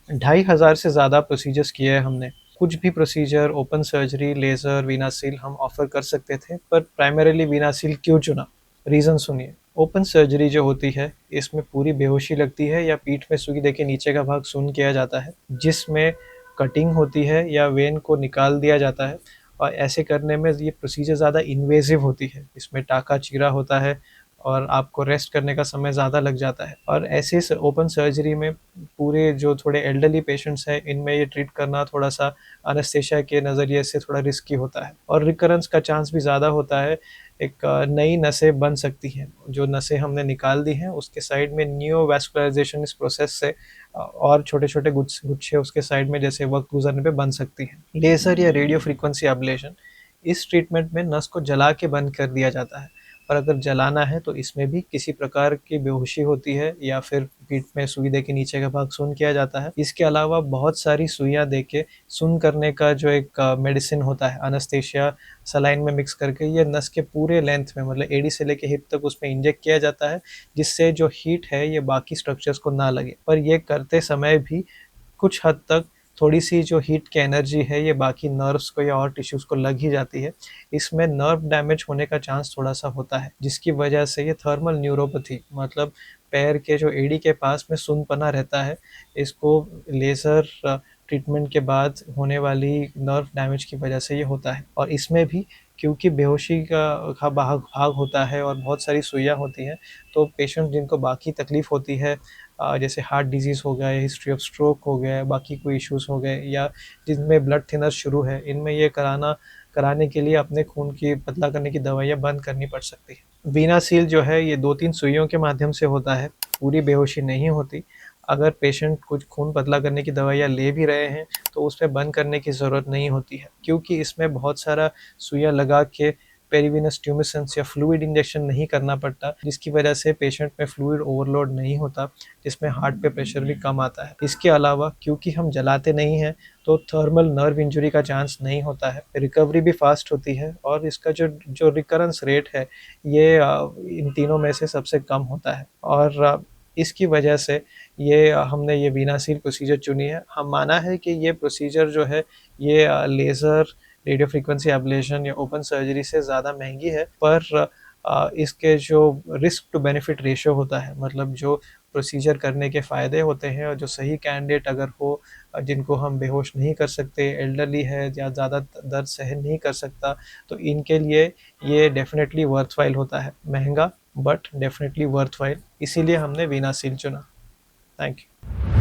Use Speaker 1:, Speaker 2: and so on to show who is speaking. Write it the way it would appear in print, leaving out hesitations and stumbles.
Speaker 1: 2500 से ज़्यादा प्रोसीजर्स किए हैं हमने। कुछ भी प्रोसीजर, ओपन सर्जरी, लेज़र, वीनासील हम ऑफ़र कर सकते थे, पर प्राइमरीली वीनासील क्यों चुना? रीज़न सुनिए। ओपन सर्जरी जो होती है, इसमें पूरी बेहोशी लगती है या पीठ में सुई देके नीचे का भाग शून्य किया जाता है, जिसमें कटिंग होती है या वेन को निकाल दिया जाता है। और ऐसे करने में ये प्रोसीजर ज़्यादा इन्वेसिव होती है। इसमें टाँका चीरा होता है और आपको रेस्ट करने का समय ज़्यादा लग जाता है। और ऐसे इस ओपन सर्जरी में पूरे जो थोड़े एल्डरली पेशेंट्स हैं, इनमें ये ट्रीट करना थोड़ा-सा एनेस्थीसिया के नज़रिए से थोड़ा रिस्की होता है और रिकरेंस का चांस भी ज़्यादा होता है। एक नई नसें बन सकती हैं। जो नसें हमने निकाल दी हैं, उसके साइड में नियोवास्कुलराइज़ेशन इस प्रोसेस से और छोटे-छोटे गुच्छे उसके साइड में जैसे वक़्त गुज़रने पे बन सकती हैं। लेज़र या रेडियो फ्रीक्वेंसी एब्लेशन, इस ट्रीटमेंट में नस को जला के बंद कर दिया जाता है। और अगर जलाना है तो इसमें भी किसी प्रकार की बेहोशी होती है या फिर पीठ में सुई देके नीचे का भाग शून्य किया जाता है। इसके अलावा बहुत सारी सुइयाँ देके शून्य करने का जो एक मेडिसिन होता है, एनेस्थीसिया सलाइन में मिक्स करके ये नस के पूरे लेंथ में मतलब एडी से लेके हिप तक उसमें इंजेक्ट किया जाता है, जिससे जो हीट है ये बाकी स्ट्रक्चर्स को ना लगे। पर ये करते समय भी कुछ हद तक थोड़ी-सी जो हीट की एनर्जी है ये बाकी नर्व्स को या और टिश्यूज़ को लग ही जाती है। इसमें नर्व डैमेज होने का चांस थोड़ा-सा होता है, जिसकी वजह से ये थर्मल न्यूरोपैथी मतलब पैर के जो एड़ी के पास में सुन्नपना रहता है, इसको लेज़र ट्रीटमेंट के बाद होने वाली नर्व डैमेज की वजह से ये होता है। और इसमें भी क्योंकि बेहोशी का भाग भाग होता है और बहुत सारी सुइयाँ होती हैं, तो पेशेंट जिनको बाकी तकलीफ़ होती है जैसे हार्ट डिज़ीज़ हो गया, हिस्ट्री ऑफ स्ट्रोक हो गया, बाकी कोई इश्यूज़ हो गए या जिनमें ब्लड थिनर शुरू है, इनमें ये कराने के लिए अपने खून की पतला करने की दवाइयाँ बंद करनी पड़ सकती है। वीनासील जो है ये 2-3 सुइयों के माध्यम से होता है, पूरी बेहोशी नहीं होती। अगर पेशेंट कुछ खून पतला करने की दवाइयाँ ले भी रहे हैं, तो उसमें बंद करने की ज़रूरत नहीं होती है, क्योंकि इसमें बहुत सारा सुइयाँ लगा के पेरिवेनस ट्यूमेसेंस या फ्लूइड इंजेक्शन नहीं करना पड़ता, जिसकी वजह से पेशेंट में फ्लूइड ओवरलोड नहीं होता, जिसमें हार्ट पे प्रेशर भी कम आता है। इसके अलावा क्योंकि हम जलाते नहीं हैं, तो थर्मल नर्व इंजरी का चांस नहीं होता है, रिकवरी भी फास्ट होती है और इसका जो जो रिकरेंस रेट है, ये इन तीनों में से सबसे कम होता है। और इसकी वजह से हमने ये वीनासील प्रोसीजर चुनी है। हम माना है कि ये प्रोसीजर जो है ये लेज़र, रेडियो फ्रीक्वेंसी एब्लेशन या ओपन सर्जरी से ज़्यादा महँगी है, पर इसके जो रिस्क टू बेनिफिट रेशियो होता है, मतलब जो प्रोसीजर करने के फ़ायदे होते हैं और जो सही कैंडिडेट अगर हो, जिनको हम बेहोश नहीं कर सकते, एल्डरली है या ज़्यादा दर्द सहन नहीं कर सकता, तो इनके लिए ये डेफ़िनेटली वर्थव्हाइल होता है। महँगा बट डेफ़िनेटली वर्थव्हाइल, इसीलिए हमने वीनासील चुना। Thank you.